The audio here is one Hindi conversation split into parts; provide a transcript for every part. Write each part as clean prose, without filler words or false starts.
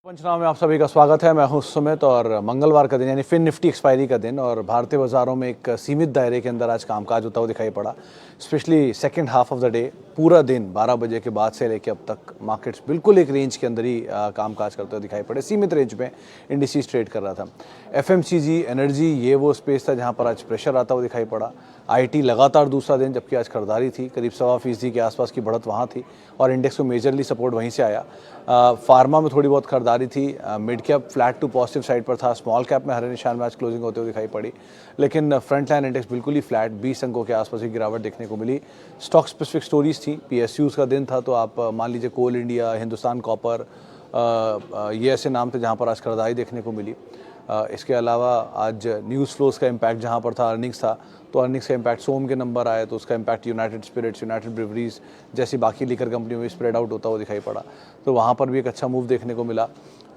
पंचनामा में आप सभी का स्वागत है। मैं हूं सुमित और मंगलवार का दिन यानी फिन निफ्टी एक्सपायरी का दिन और भारतीय बाजारों में एक सीमित दायरे के अंदर आज कामकाज होता हुआ दिखाई पड़ा। Specially second half of the day, पूरा दिन 12 बजे के बाद से लेकर अब तक मार्केट्स बिल्कुल एक रेंज के अंदर ही कामकाज करते हुए दिखाई पड़े। सीमित रेंज में इंडिसेस ट्रेड कर रहा था। एफएमसीजी, एनर्जी, ये वो स्पेस था जहाँ पर आज प्रेशर आता हुआ दिखाई पड़ा। आईटी लगातार दूसरा दिन, जबकि आज खरीदारी थी, करीब 1.25% के आसपास की बढ़त वहाँ थी और इंडेक्स को मेजरली सपोर्ट वहीं से आया। फार्मा में थोड़ी बहुत खरीदारी थी। Mid cap flat to positive side पर था। स्मॉल कैप में हरे निशान में आज क्लोजिंग होते हुए दिखाई पड़ी, लेकिन फ्रंट लाइन इंडेक्स बिल्कुल ही फ्लैट, 20 अंकों के आसपास की गिरावट देखने को मिली। स्टॉक स्पेसिफिक स्टोरीज थी। पीएसयूज का दिन था, तो आप मान लीजिए कोल इंडिया, हिंदुस्तान कॉपर, ये ऐसे नाम थे जहाँ पर आज खरीदारी देखने को मिली। इसके अलावा आज न्यूज़ फ्लोज का इम्पैक्ट जहाँ पर था, अर्निंग्स था, तो अर्निंग्स का इम्पैक्ट सोम के नंबर आए तो उसका इम्पैक्ट यूनाइटेड स्पिरिट्स, यूनाइटेड ब्रिवरीज जैसी बाकी लीकर कंपनियों में स्प्रेड आउट होता हुआ दिखाई पड़ा। तो वहाँ पर भी एक अच्छा मूव देखने को मिला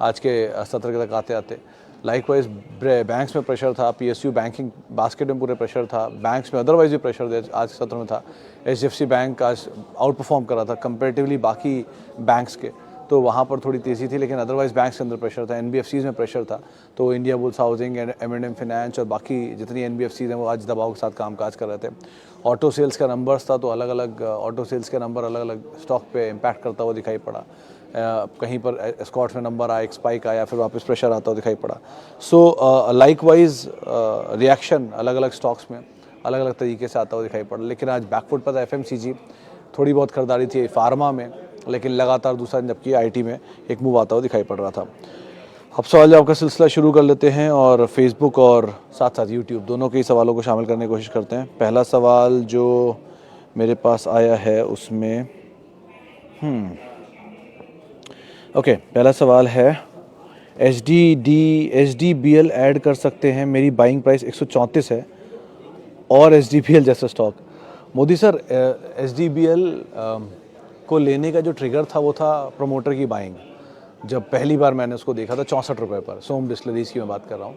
आज के सत्र के तक आते आते। लाइकवाइज बैंक्स में प्रेशर था। पीएसयू बैंकिंग बास्केट में पूरे प्रेशर था। बैंक्स में अदरवाइज भी प्रेशर आज सत्र में था। एचडीएफसी बैंक आज आउट परफॉर्म कर रहा था कंपेरेटिवली बाकी बैंक्स के, तो वहाँ पर थोड़ी तेज़ी थी, लेकिन अदरवाइज बैंक्स के अंदर प्रेशर था। एनबीएफसीज में प्रेशर था, तो इंडिया बुल्स हाउसिंग, एम&एम फाइनेंस और बाकी जितनी एनबीएफसीज हैं वो आज दबाव के साथ कामकाज कर रहे थे। ऑटो सेल्स का नंबर्स था, तो अलग अलग ऑटो सेल्स के नंबर अलग अलग स्टॉक पे इम्पैक्ट करता हुआ दिखाई पड़ा। कहीं पर एस्कॉर्ट्स में नंबर आया, एक स्पाइक आया, फिर वापस प्रेशर आता हुआ दिखाई पड़ा। सो लाइकवाइज रिएक्शन अलग अलग स्टॉक्स में अलग अलग तरीके से आता हुआ दिखाई पड़ा। लेकिन आज बैकफुट पर था एफएमसीजी, थोड़ी बहुत खरीदारी थी फार्मा में, लेकिन लगातार दूसरा दिन जबकि आईटी में एक मूव आता हुआ दिखाई पड़ रहा था। अब सवाल जवाब का सिलसिला शुरू कर लेते हैं और फेसबुक और साथ साथ यूट्यूब दोनों के ही सवालों को शामिल करने की कोशिश करते हैं। पहला सवाल जो मेरे पास आया है उसमें ओके, पहला सवाल है एचडीबीएल ऐड कर सकते हैं, मेरी बाइंग प्राइस 134 है और एचडीबीएल जैसा स्टॉक। मोदी सर, एचडीबीएल को लेने का जो ट्रिगर था वो था प्रमोटर की बाइंग। जब पहली बार मैंने उसको देखा था 64 रुपये पर, सोम डिस्टिलरीज की मैं बात कर रहा हूँ,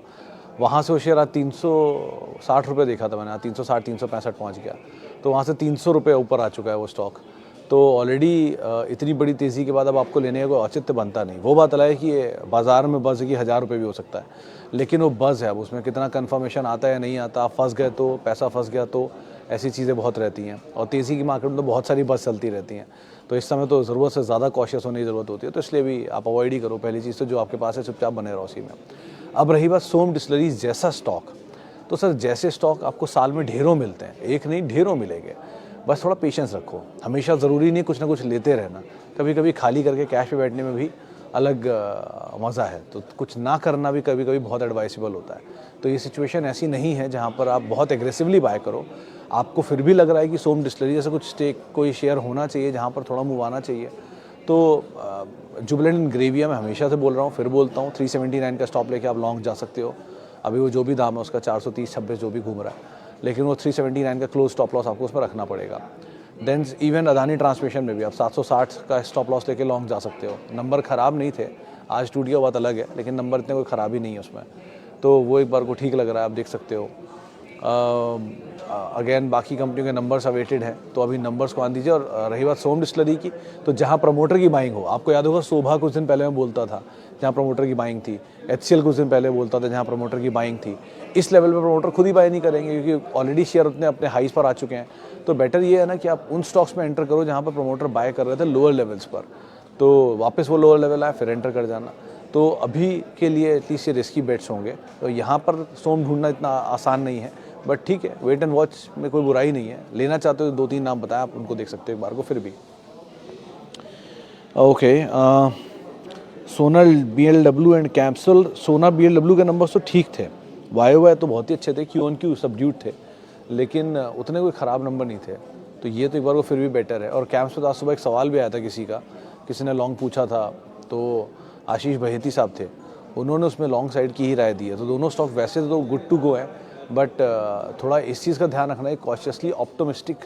वहाँ से वो शेयर आज 360 रुपये देखा था मैंने, 360 365 पहुँच गया, तो वहाँ से 300 रुपये ऊपर आ चुका है वो स्टॉक। तो ऑलरेडी इतनी बड़ी तेज़ी के बाद अब आपको लेने का कोई औचित्य बनता नहीं। वो बात अलग है कि ये बाज़ार में बज़ है कि 1000 रुपये भी हो सकता है, लेकिन वो बज़ है, अब उसमें कितना कन्फर्मेशन आता है या नहीं आता, आप फंस गए तो, पैसा फंस गया तो, ऐसी चीज़ें बहुत रहती हैं। और तेज़ी की मार्केट में तो बहुत सारी बस चलती रहती हैं, तो इस समय तो ज़रूरत से ज़्यादा कॉशियस होने की ज़रूरत होती है। तो इसलिए भी आप अवॉइड ही करो। पहली चीज़ तो जो आपके पास है चुपचाप बने रहो उसी में। अब रही बात सोम डिस्टिलरीज जैसा स्टॉक, तो सर जैसे स्टॉक आपको साल में ढेरों मिलते हैं, एक नहीं ढेरों मिलेंगे, बस थोड़ा पेशेंस रखो। हमेशा ज़रूरी नहीं कुछ ना कुछ लेते रहना, कभी कभी खाली करके कैश पे बैठने में भी अलग मज़ा है, तो कुछ ना करना भी कभी कभी बहुत एडवाइसेबल होता है। तो ये सिचुएशन ऐसी नहीं है जहाँ पर आप बहुत एग्रेसिवली बाय करो। आपको फिर भी लग रहा है कि सोम डिस्टिलरी जैसा कुछ स्टेक, कोई शेयर होना चाहिए जहाँ पर थोड़ा मूव आना चाहिए, तो जुबिलेंट इंग्रेविया मैं हमेशा से बोल रहा हूँ, फिर बोलता हूँ, 379 का स्टॉप लेके आप लॉन्ग जा सकते हो। अभी वो जो भी दाम है उसका 430-26 जो भी घूम रहा है, लेकिन वो 379 का क्लोज स्टॉप लॉस आपको उसमें रखना पड़ेगा। देन इवन अदानी ट्रांसमिशन में भी आप 760 का स्टॉप लॉस लेके लॉन्ग जा सकते हो। नंबर ख़राब नहीं थे, आज टूट गया बात अलग है, लेकिन नंबर इतने कोई ख़राब ही नहीं है उसमें, तो वो एक बार को ठीक लग रहा है, आप देख सकते हो। अगेन बाकी कंपनियों के नंबर्स अवेटेड हैं, तो अभी नंबर्स को आन दीजिए। और रही बात सोम डिस्टिलरी की, तो जहां प्रमोटर की बाइंग हो, आपको याद होगा शोभा कुछ दिन पहले मैं बोलता था जहां प्रमोटर की बाइंग थी, एचसीएल कुछ दिन पहले बोलता था जहां प्रमोटर की बाइंग थी। इस लेवल पे प्रमोटर खुद ही बाय नहीं करेंगे क्योंकि ऑलरेडी शेयर उतने अपने हाइस पर आ चुके हैं। तो बेटर ये है ना कि आप उन स्टॉक्स में एंटर करो जहाँ पर प्रमोटर बाय कर रहे थे लोअर लेवल्स पर, तो वापस वो लोअर लेवल आए फिर एंटर कर जाना। तो अभी के लिए एटलीस्ट ये रिस्की बेट्स होंगे, तो यहाँ पर सोम ढूंढना इतना आसान नहीं है, बट ठीक है, वेट एंड वॉच में कोई बुराई नहीं है। लेना चाहते हो 2-3 नाम बताया, आप उनको देख सकते हो एक बार को फिर भी। Okay, Sonal BLW and capsule. सोना बीएलडब्ल्यू के नंबर्स तो ठीक थे, वाई तो बहुत ही अच्छे थे, क्यू ऑन क्यू सबड्यूट थे, लेकिन उतने कोई ख़राब नंबर नहीं थे, तो ये तो एक बार को फिर भी बेटर है। और कैंप्स पे तो आज सुबह एक सवाल भी आया था किसी ने लॉन्ग पूछा था, तो आशीष बहेती साहब थे, उन्होंने उसमें लॉन्ग साइड की ही राय दी है। तो दोनों स्टॉक वैसे तो गुड टू गो है, बट थोड़ा इस चीज़ का ध्यान रखना है, कॉशियसली ऑप्टोमिस्टिक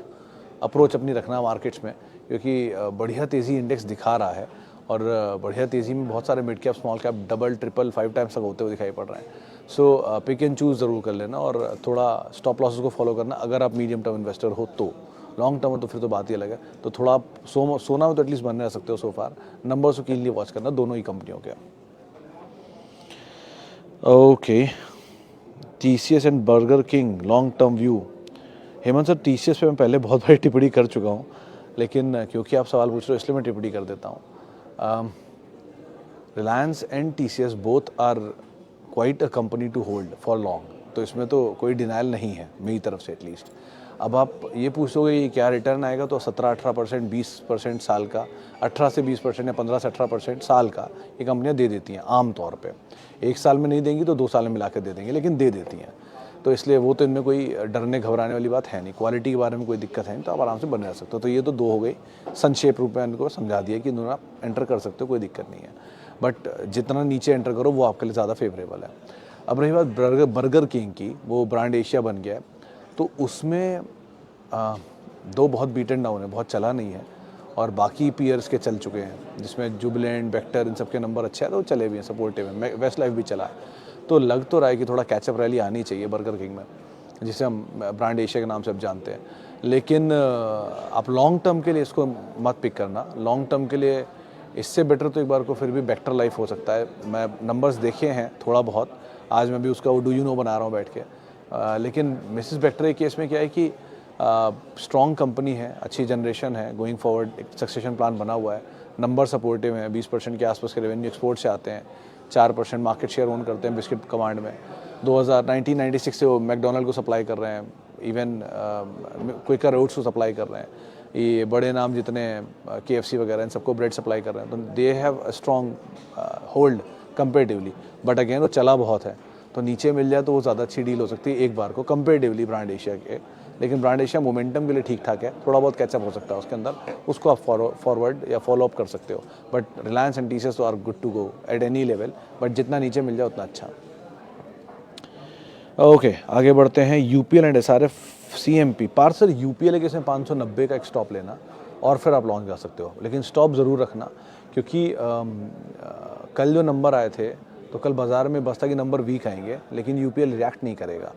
अप्रोच अपनी रखना मार्केट्स में, क्योंकि बढ़िया तेज़ी इंडेक्स दिखा रहा है और बढ़िया तेज़ी में बहुत सारे mid cap, small cap double, triple, 5 times तक होते हुए दिखाई पड़ रहे हैं। सो पिक एंड चूज़ ज़रूर कर लेना और थोड़ा स्टॉप लॉसेस को फॉलो करना अगर आप मीडियम टर्म इन्वेस्टर हो तो। लॉन्ग टर्म तो फिर तो बात ही अलग है। तो थोड़ा आप सोना में तो एटलीस्ट बनने रह सकते हो सो फार। नंबर्स को कीनली वॉच करना दोनों ही कंपनियों के। Okay, TCS and burger king long term view. Hemant sir, TCS पे मैं पहले बहुत बड़ी टिप्पणी कर चुका हूँ, लेकिन क्योंकि आप सवाल पूछ रहे हो इसलिए मैं टिप्पणी कर देता हूँ। Reliance and TCS both are quite a company to hold for long, तो इसमें तो कोई डिनाइल नहीं है मेरी तरफ से एटलीस्ट। अब आप ये पूछोगे कि क्या रिटर्न आएगा, तो 17-18%, 20% साल का, 18 से 20% या 15 से 18% साल का ये कंपनियां दे देती हैं आम तौर पे। एक साल में नहीं देंगी तो 2 साल में मिला के दे देंगे, लेकिन दे देती हैं। तो इसलिए वो तो इनमें कोई डरने घबराने वाली बात है नहीं। क्वालिटी के बारे में कोई दिक्कत है नहीं, तो आप आराम से बने रह सकते हो। तो ये तो 2 हो गई, संक्षेप रूप में इनको समझा दिया कि दोनों आप एंटर कर सकते हो, कोई दिक्कत नहीं है। बट जितना नीचे एंटर करो वो आपके लिए ज़्यादा फेवरेबल है। अब रही बात बर्गर किंग की, वो ब्रांड एशिया बन गया है, तो उसमें 2 बहुत बीटन डाउन है, बहुत चला नहीं है, और बाकी पीयर्स के चल चुके हैं, जिसमें जुबिलेंट, वेक्टर, इन सब के नंबर अच्छे हैं, तो चले भी हैं, सपोर्टिव है। वेस्ट लाइफ भी चला है, तो लग तो रहा है कि थोड़ा कैचअप रैली आनी चाहिए बर्गर किंग में, जिसे हम ब्रांड एशिया के नाम से अब जानते हैं। लेकिन आप लॉन्ग टर्म के लिए इसको मत पिक करना। लॉन्ग टर्म के लिए इससे बेटर तो एक बार को फिर भी बेक्टर लाइफ हो सकता है। मैं नंबर्स देखे हैं थोड़ा बहुत, आज मैं भी उसका वो डू यू नो बना रहा हूँ बैठ के। लेकिन मिसेस बेक्टर के केस में क्या है कि स्ट्रॉन्ग कंपनी है, अच्छी जनरेशन है, गोइंग फॉरवर्ड एक सक्सेशन प्लान बना हुआ है, नंबर सपोर्टिव हैं, 20% के आसपास के रेवेन्यू एक्सपोर्ट से आते हैं, 4% मार्केट शेयर ओन करते हैं बिस्किट कमांड में। 1996 से वो मैकडोनल्ड को सप्लाई कर रहे हैं, इवन क्विकर ओट्स को सप्लाई कर रहे हैं। ये बड़े नाम जितने KFC वगैरह इन सबको ब्रेड सप्लाई कर रहे हैं, तो they have a strong hold comparatively. But again वो चला बहुत है, तो नीचे मिल जाए तो वो ज़्यादा अच्छी डील हो सकती है एक बार को कंपेरेटिवली ब्रांड एशिया के। लेकिन ब्रांड एशिया मोमेंटम के लिए ठीक ठाक है, थोड़ा बहुत कैचअप हो सकता है उसके अंदर, उसको आप फॉरवर्ड या फॉलो अप कर सकते हो। बट रिलायंस एंड TCS तो are good to go at any level, but जितना नीचे मिल जाए उतना अच्छा। ओके, आगे बढ़ते हैं। UPL and SRF CMP। Parth sir, UPL के इसमें 590 का एक स्टॉप लेना और फिर आप लॉन्च जा सकते हो, लेकिन स्टॉप ज़रूर रखना, क्योंकि कल जो नंबर आए थे तो कल बाज़ार में बस्ता के नंबर वीक आएंगे, लेकिन UPL रिएक्ट नहीं करेगा,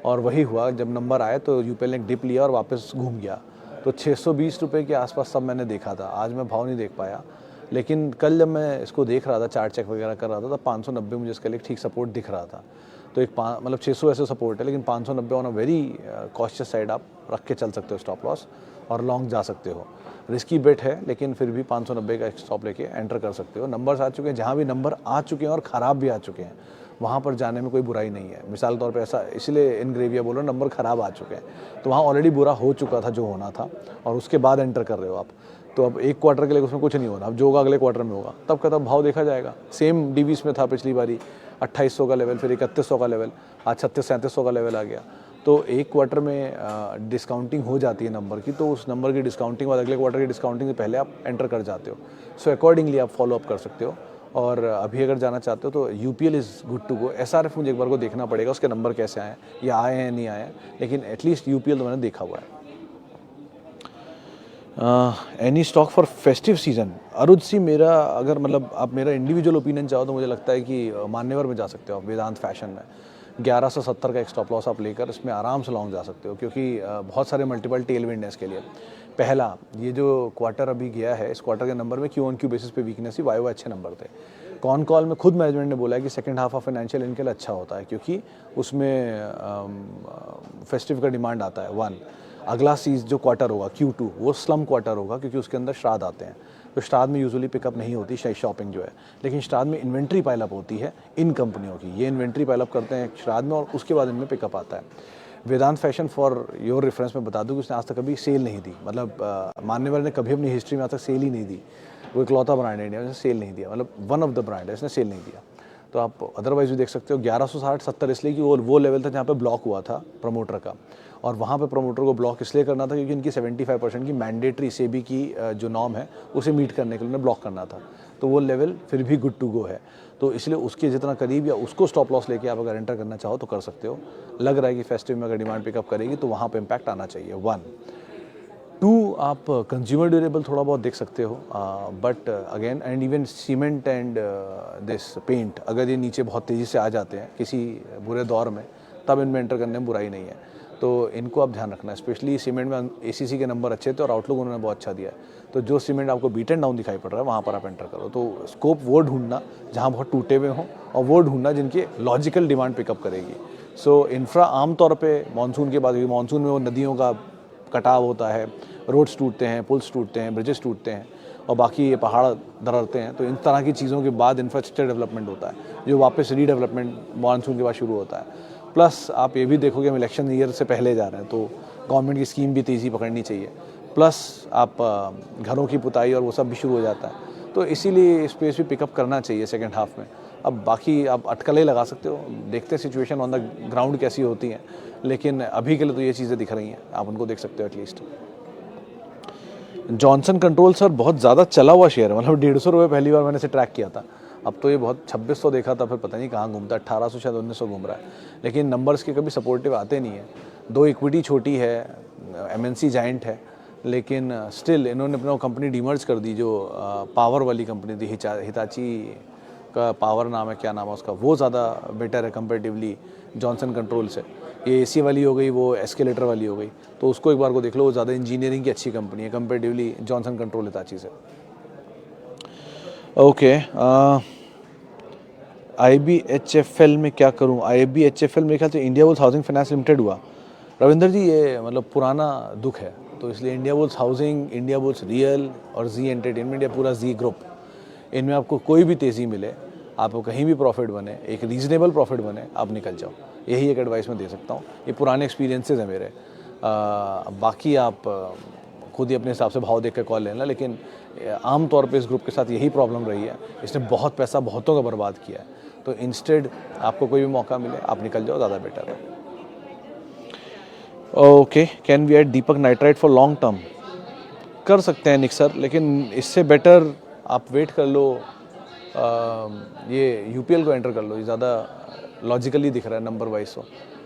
और वही हुआ। जब नंबर आए तो UPL ने एक डिप लिया और वापस घूम गया। तो 620 रुपये के आसपास सब मैंने देखा था, आज मैं भाव नहीं देख पाया। लेकिन कल जब मैं इसको देख रहा था, चार्ट चेक वगैरह कर रहा था, तो 590 मुझे इसके लिए ठीक सपोर्ट दिख रहा था। तो एक मतलब 600 ऐसे सपोर्ट है, लेकिन 590 on a very cautious side आप रख के चल सकते हो स्टॉप लॉस, और लॉन्ग जा सकते हो। रिस्की बेट है, लेकिन फिर भी 590 का एक स्टॉप लेके एंटर कर सकते हो। नंबर्स आ चुके हैं, जहाँ भी नंबर आ चुके हैं और ख़राब भी आ चुके हैं, वहाँ पर जाने में कोई बुराई नहीं है। मिसाल के तौर पे ऐसा इसलिए इनग्रेविया बोलो, नंबर ख़राब आ चुके हैं, तो वहाँ ऑलरेडी बुरा हो चुका था जो होना था, और उसके बाद एंटर कर रहे हो आप, तो अब एक क्वार्टर के लिए उसमें कुछ नहीं होना। अब जो होगा अगले क्वार्टर में होगा, तब का तब भाव देखा जाएगा। सेम DBs में था पिछली बारी, 2800 का लेवल, फिर 3100 का लेवल, आज 3600-3700 का लेवल आ गया। तो एक क्वार्टर में डिस्काउंटिंग हो जाती है नंबर की, तो उस नंबर की डिस्काउंटिंग बाद अगले क्वार्टर की डिस्काउंटिंग से पहले आप एंटर कर जाते हो। सो अकॉर्डिंगली आप फॉलो अप कर सकते हो, और अभी अगर जाना चाहते हो तो UPL is good to go. SRF मुझे एक बार को देखना पड़ेगा उसके नंबर कैसे आए हैं, या आए हैं नहीं आए हैं, लेकिन एटलीस्ट UPL तो मैंने देखा हुआ है। Any stock for festive season? अरुद सी, मेरा अगर मतलब आप मेरा इंडिविजुअल ओपिनियन चाहो तो मुझे लगता है कि मान्यवर में जा सकते हो आप, वेदांत फैशन में 1170 का एक स्टॉप लॉस आप लेकर इसमें आराम से लॉन्ग जा सकते हो, क्योंकि बहुत सारे मल्टीपल टेल विंड है इसके लिए। पहला, ये जो क्वार्टर अभी गया है, इस क्वार्टर के नंबर में Q-on-Q बेसिस पे वीकनेस ही, वाई अच्छे नंबर थे। कॉन कॉल में खुद मैनेजमेंट ने बोला है कि सेकंड हाफ ऑफ फाइनेंशियल इनके लिए अच्छा होता है, क्योंकि उसमें फेस्टिव का डिमांड आता है। 1, अगला जो क्वार्टर होगा Q2, वो स्लम क्वार्टर होगा, क्योंकि उसके अंदर श्राद्ध आते हैं, तो श्राद्ध में यूजुअली पिकअप नहीं होती शॉपिंग जो है, लेकिन श्राद्ध में इन्वेंट्री पाइलअप होती है इन कंपनियों की। ये इन्वेंट्री पाइलअप करते हैं श्राद्ध में, और उसके बाद इनमें पिकअप आता है। वेदांत फैशन, फॉर योर रेफरेंस में बता दूं कि उसने आज तक कभी सेल नहीं दी, मतलब मान्यवर ने कभी अपनी हिस्ट्री में आज तक सेल ही नहीं दी। वो इकलौता ब्रांड है इंडिया में सेल नहीं दिया, मतलब वन ऑफ द ब्रांड है, इसने सेल नहीं दिया। तो आप अदरवाइज भी देख सकते हो 1160-70 इसलिए कि वो लेवल था जहाँ पे ब्लॉक हुआ था प्रमोटर का, और वहाँ पे प्रमोटर को ब्लॉक इसलिए करना था क्योंकि इनकी 75% की मैंडेटरी सेबी की जो नॉर्म है उसे मीट करने के लिए ब्लॉक करना था। तो वो लेवल फिर भी गुड टू गो है, तो इसलिए उसके जितना करीब या उसको स्टॉप लॉस लेके आप अगर एंटर करना चाहो तो कर सकते हो। लग रहा है कि फेस्टिव में अगर डिमांड पिकअप करेगी तो वहाँ पे इम्पैक्ट आना चाहिए। 1, 2, आप कंज्यूमर ड्यूरेबल थोड़ा बहुत देख सकते हो, but again and even cement and this paint, अगर ये नीचे बहुत तेज़ी से आ जाते हैं किसी बुरे दौर में, तब इनमें एंटर करने में बुराई नहीं है। तो तो इनको आप ध्यान रखना। स्पेशली सीमेंट में एसीसी के नंबर अच्छे थे और आउटलुक उन्होंने बहुत अच्छा दिया है, तो जो सीमेंट आपको बीट एंड डाउन दिखाई पड़ रहा है वहाँ पर आप एंटर करो। तो स्कोप वो ढूंढना जहाँ बहुत टूटे हुए हों, और वो ढूंढना जिनकी लॉजिकल डिमांड पिकअप करेगी। सो इंफ्रा आमतौर पे मानसून के बाद, मानसून में वो नदियों का कटाव होता है, रोड्स टूटते हैं, पुल्स टूटते हैं, ब्रिजेस टूटते हैं, और बाकी ये पहाड़ दरड़ते हैं, तो इन तरह की चीज़ों के बाद इंफ्रास्ट्रक्चर डेवलपमेंट होता है, जो वापस रीडेवलपमेंट मानसून के बाद शुरू होता है। प्लस आप ये भी देखोगे हम इलेक्शन ईयर से पहले जा रहे हैं, तो गवर्नमेंट की स्कीम भी तेज़ी पकड़नी चाहिए। प्लस आप घरों की पुताई और वो सब भी शुरू हो जाता है, तो इसीलिए स्पेस भी पिकअप करना चाहिए सेकेंड हाफ में। अब बाकी आप अटकलें लगा सकते हो, देखते हैं सिचुएशन ऑन द ग्राउंड कैसी होती हैं, लेकिन अभी के लिए तो ये चीज़ें दिख रही हैं, आप उनको देख सकते हो एटलीस्ट। जॉनसन कंट्रोल सर बहुत ज़्यादा चला हुआ शेयर है, मतलब 150 रुपये पहली बार मैंने इसे ट्रैक किया था, अब तो ये बहुत 2600 देखा था, फिर पता नहीं कहाँ घूमता है, 1800 शायद 1900 घूम रहा है, लेकिन नंबर्स के कभी सपोर्टिव आते नहीं है। दो इक्विटी छोटी है, एमएनसी जाइंट है, लेकिन स्टिल इन्होंने अपना कंपनी डीमर्ज कर दी, जो पावर वाली कंपनी थी, हिताची का पावर नाम है, क्या नाम है उसका, वो ज़्यादा बेटर है कंपेरेटिवली जॉनसन कंट्रोल से। ये एसी वाली हो गई, वो एस्केलेटर वाली हो गई, तो उसको एक बार को देख लो, वो ज़्यादा इंजीनियरिंग की अच्छी कंपनी है कंपेरेटिवली जॉनसन कंट्रोल हिताची से। ओके, IBHFL में क्या करूं? IBHFL मेरे ख्याल से India bulls housing finance limited हुआ। रविंदर जी ये मतलब पुराना दुख है, तो इसलिए India bulls housing, India bulls real और जी एंटरटेनमेंट या पूरा जी ग्रुप, इनमें आपको कोई भी तेज़ी मिले, आपको कहीं भी प्रॉफिट बने, एक रीजनेबल प्रॉफिट बने, आप निकल जाओ, यही एक एडवाइस मैं दे सकता हूँ। ये पुराने एक्सपीरियंसेस हैं मेरे। बाकी आप खुद ही अपने हिसाब से भाव देख कर कॉल लेना, लेकिन आम तौर पे इस ग्रुप के साथ यही प्रॉब्लम रही है, इसने बहुत पैसा बहुतों का बर्बाद किया है, तो इंस्टेड आपको कोई भी मौका मिले आप निकल जाओ, ज़्यादा बेटर है। Okay, can we add Deepak nitrite for long term? कर सकते हैं निक सर, लेकिन इससे बेटर आप वेट कर लो, ये यूपीएल को एंटर कर लो, ये ज़्यादा लॉजिकली दिख रहा है नंबर वाइज। तो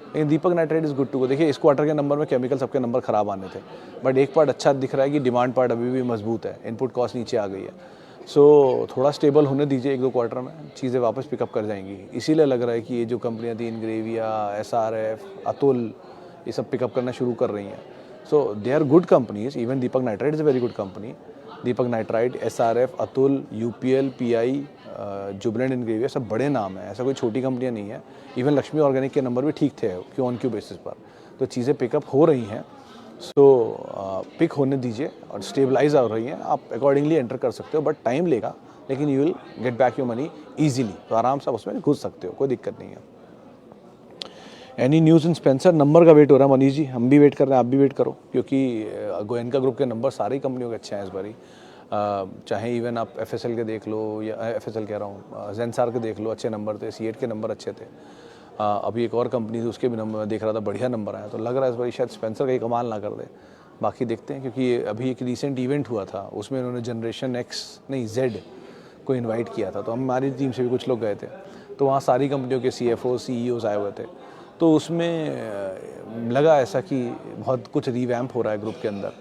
लेकिन Deepak Nitrite is good to go. देखिए इस क्वार्टर के नंबर में केमिकल सबके नंबर ख़राब आने थे, बट एक पार्ट अच्छा दिख रहा है कि डिमांड पार्ट अभी भी मजबूत है, इनपुट कॉस्ट नीचे आ गई है, सो थोड़ा स्टेबल होने दीजिए, एक दो क्वार्टर में चीज़ें वापस पिकअप कर जाएंगी। इसीलिए लग रहा है कि ये जो कंपनियाँ थी, इनग्रेविया, SRF, अतुल, ये सब पिकअप करना शुरू कर रही हैं। So they are good companies, even Deepak Nitrite is a very good company. Deepak Nitrite, SRF, Atul, UPL, PI, Jubilant Ingrevia, सब बड़े नाम हैं, ऐसा कोई छोटी कंपनियां नहीं है। इवन लक्ष्मी ऑर्गेनिक के नंबर भी ठीक थे क्यू ऑन क्यू बेसिस पर, तो चीज़ें पिकअप हो रही हैं। सो पिक होने दीजिए और स्टेबलाइज हो रही हैं, आप अकॉर्डिंगली एंटर कर सकते हो, बट टाइम लेगा, लेकिन you will get back your money easily, तो आराम से आप उसमें घुस सकते हो, कोई दिक्कत नहीं है। एनी न्यूज़ इन स्पेंसर? नंबर का वेट हो रहा है मनीष जी, हम भी वेट कर रहे हैं, आप भी वेट करो, क्योंकि गोयनका ग्रुप के नंबर सारी कंपनियों के अच्छे हैं इस बारी। चाहे इवन आप FSL के देख लो, या FSL कह रहा हूँ, जेंसार के देख लो, अच्छे नंबर थे, C8 के नंबर अच्छे थे। अभी एक और कंपनी थी, उसके भी नंबर देख रहा था, बढ़िया नंबर आया, तो लग रहा है इस बार शायद स्पेंसर का ही कमाल ना कर दे। बाकी देखते हैं, क्योंकि अभी एक रिसेंट इवेंट हुआ था, उसमें उन्होंने जनरेशन X नहीं Z को इन्वाइट किया था, तो हमारी टीम से भी कुछ लोग गए थे, तो वहाँ सारी कंपनियों के CFO CEOs आए हुए थे, तो उसमें लगा ऐसा कि बहुत कुछ रिवैम्प हो रहा है ग्रुप के अंदर।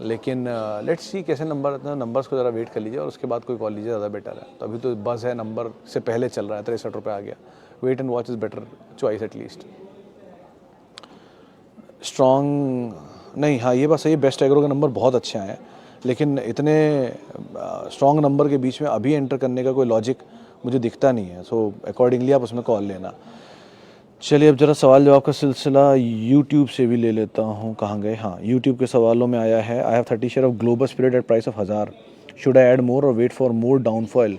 लेकिन लेट्स सी कैसे नंबर्स को ज़रा वेट कर लीजिए और उसके बाद कोई कॉल लीजिए, ज़्यादा बेटर है। तो अभी तो बस है, नंबर से पहले चल रहा है, 63 रुपये आ गया, wait and watch is better choice at least. Strong नहीं, हाँ ये बात सही है, बेस्ट एग्रो के नंबर बहुत अच्छे आए हैं, लेकिन इतने स्ट्रॉन्ग नंबर के बीच में अभी एंटर करने का कोई लॉजिक मुझे दिखता नहीं है, सो अकॉर्डिंगली आप उसमें कॉल लेना। चलिए अब जरा सवाल जवाब का सिलसिला यूट्यूब से भी ले लेता हूँ, कहाँ गए, हाँ यूट्यूब के सवालों में आया है, I have 30 share of Globus Spirit at price of 1000, should I add more और wait for more downfall?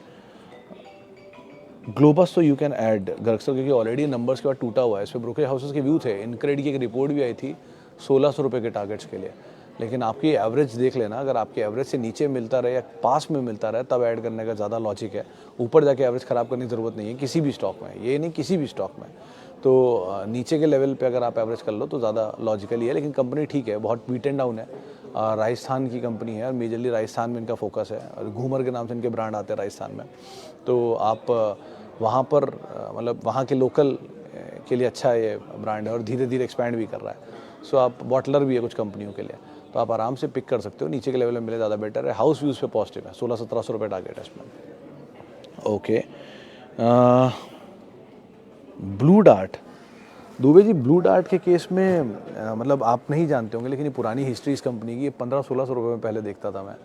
Globus तो you can add Garg sir, क्योंकि ऑलरेडी नंबर्स के बाद टूटा हुआ है, इस पर ब्रोकरेज हाउसेस के व्यू थे, इनक्रेड की एक रिपोर्ट भी आई थी 1600 रुपये के टारगेट्स के लिए, लेकिन आपकी एवरेज देख लेना, अगर आपके एवरेज से नीचे मिलता रहे या पास में मिलता रहे तब ऐड करने का ज़्यादा लॉजिक है। ऊपर जाके एवरेज ख़राब करने की ज़रूरत नहीं है किसी भी स्टॉक में, ये नहीं किसी भी स्टॉक में, तो नीचे के लेवल पे अगर आप एवरेज कर लो तो ज़्यादा लॉजिकली है। लेकिन कंपनी ठीक है, बहुत बीट एंड डाउन है, राजस्थान की कंपनी है और मेजरली राजस्थान में इनका फोकस है, और घूमर के नाम से इनके ब्रांड आते हैं राजस्थान में, तो आप वहाँ पर मतलब वहाँ के लोकल के लिए अच्छा ये ब्रांड है और धीरे धीरे एक्सपैंड भी कर रहा है। सो आप बॉटलर भी है कुछ कंपनियों के लिए, तो आप आराम से पिक कर सकते हो, नीचे के लेवल में मिले ज़्यादा बेटर है। हाउस व्यूज़ पे पॉजिटिव है, 1600-1700 रुपये टारगेट है इसमें। Okay, blue Dubey ji, blue dart के केस में मतलब आप नहीं जानते होंगे, लेकिन ये पुरानी हिस्ट्री इस कंपनी की, ये 1500-1600 रुपये में पहले देखता था मैं।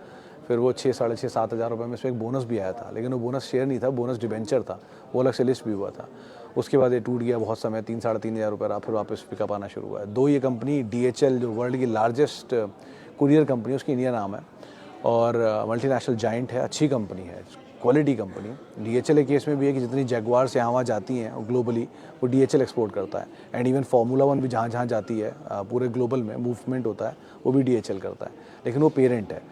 फिर वो 6, साढ़े 6, 7 हज़ार रुपये में इसमें एक बोनस भी आया था, लेकिन वो बोनस शेयर नहीं था, बोनस डिबेंचर था, वो अलग से लिस्ट भी हुआ था। उसके बाद ये टूट गया बहुत समय, 3, साढ़े 3 हज़ार रुपये रहा, फिर वापस पिकअप आना शुरू हुआ है। दो ये कंपनी DHL जो वर्ल्ड की लार्जेस्ट कुरियर कंपनी है, उसकी इंडिया नाम है और मल्टीनेशनल जाइंट है, अच्छी कंपनी है, क्वालिटी कंपनी। DHL के केस में भी है कि जितनी जैगवार से यहाँ वहाँ जाती हैं ग्लोबली, वो DHL एक्सपोर्ट करता है। एंड इवन फार्मूला 1 भी जहाँ जहाँ जाती है पूरे ग्लोबल में मूवमेंट होता है, वो भी DHL करता है, लेकिन वो पेरेंट है।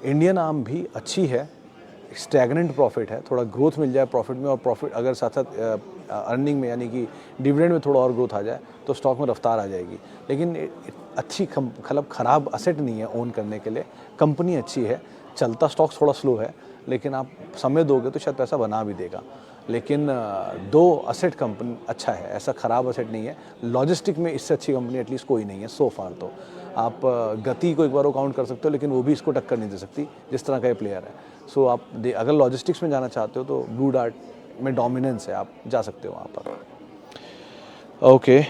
इंडियन आर्म भी अच्छी है, स्टैग्नेंट प्रॉफिट है, थोड़ा ग्रोथ मिल जाए प्रॉफिट में, और प्रॉफिट अगर साथ साथ अर्निंग में यानी कि डिविडेंड में थोड़ा और ग्रोथ आ जाए तो स्टॉक में रफ्तार आ जाएगी। लेकिन अच्छी मतलब ख़राब असेट नहीं है ओन करने के लिए, कंपनी अच्छी है, चलता स्टॉक थोड़ा स्लो है, लेकिन आप समय दोगे तो शायद पैसा बना भी देगा। लेकिन दो असेट कंपनी अच्छा है, ऐसा ख़राब असेट नहीं है। लॉजिस्टिक में इससे अच्छी कंपनी एटलीस्ट कोई नहीं है सो फार। तो आप गति को एक बार काउंट कर सकते हो, लेकिन वो भी इसको टक्कर नहीं दे सकती जिस तरह का ये प्लेयर है। सो आप अगर लॉजिस्टिक्स में जाना चाहते हो तो ब्लू डार्ट में डोमिनेंस है, आप जा सकते हो वहाँ पर। ओके,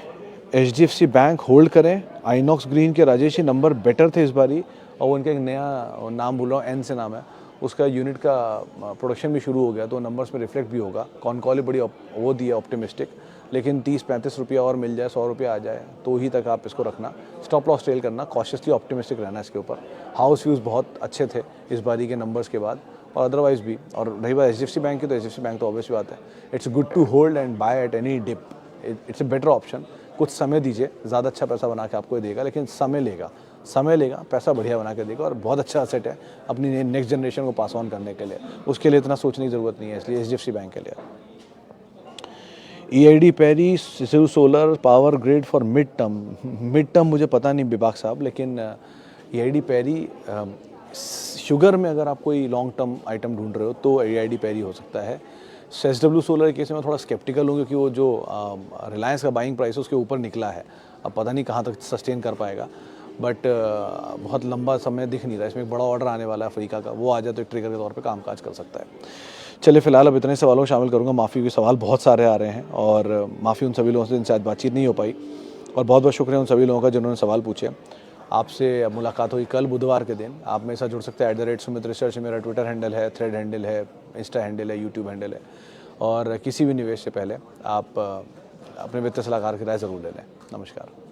HDFC बैंक होल्ड करें। आइनॉक्स ग्रीन के राजेश ही नंबर बेटर थे इस बारी, और उनका एक नया नाम बोल रहा हूँ, N से नाम है, उसका यूनिट का प्रोडक्शन भी शुरू हो गया, तो नंबर्स में रिफ्लेक्ट भी होगा। कॉल बड़ी वो दी है ऑप्टिमिस्टिक, लेकिन 30-35 रुपया और मिल जाए, 100 रुपया आ जाए तो ही तक आप इसको रखना। स्टॉप लॉस ट्रेल करना, कॉशियसली ऑप्टिमिस्टिक रहना इसके ऊपर। हाउस व्यूज़ बहुत अच्छे थे इस बारी के नंबर्स के बाद, और अदरवाइज भी। और रही बात HDFC बैंक की, तो HDFC बैंक तो ऑब्वियस बात है, it's good to hold and buy at any dip, it's a better option. कुछ समय दीजिए, ज़्यादा अच्छा पैसा बना के आपको ये देगा, लेकिन समय लेगा, पैसा बढ़िया बना के देगा, और बहुत अच्छा असेट है अपनी नेक्स्ट जनरेशन को पास ऑन करने के लिए। उसके लिए इतना सोचने की ज़रूरत नहीं है, इसलिए HDFC बैंक के लिए। EID Parry solar power grid for mid term मुझे पता नहीं विभाग साहब, लेकिन EID पैरी शुगर में अगर आप कोई लॉन्ग टर्म आइटम ढूंढ रहे हो तो EID पैरी हो सकता है। SW सोलर के केस में थोड़ा स्केप्टिकल हूँ, क्योंकि वो जो रिलायंस का बाइंग प्राइस है उसके ऊपर निकला है, अब पता नहीं कहाँ तक सस्टेन कर पाएगा, बट बहुत लंबा समय दिख नहीं रहा। इसमें एक बड़ा ऑर्डर आने वाला है अफ्रीका का, वो आ जाए तो एक ट्रिगर के तौर पे कामकाज कर सकता है। चलिए, फिलहाल अब इतने सवालों को शामिल करूँगा। माफ़ी, के सवाल बहुत सारे आ रहे हैं, और माफ़ी उन सभी लोगों से जिनसे आज बातचीत नहीं हो पाई, और बहुत बहुत शुक्रिया उन सभी लोगों का जिन्होंने सवाल पूछे। आपसे मुलाकात हुई कल बुधवार के दिन। आप मेरे साथ जुड़ सकते हैं @सुमित रिसर्च, मेरा ट्विटर हैंडल है, थ्रेड हैंडल है, इंस्टा हैंडल है, यूट्यूब हैंडल है। और किसी भी निवेश से पहले आप अपने वित्तीय सलाहकार की राय ज़रूर ले लें। नमस्कार।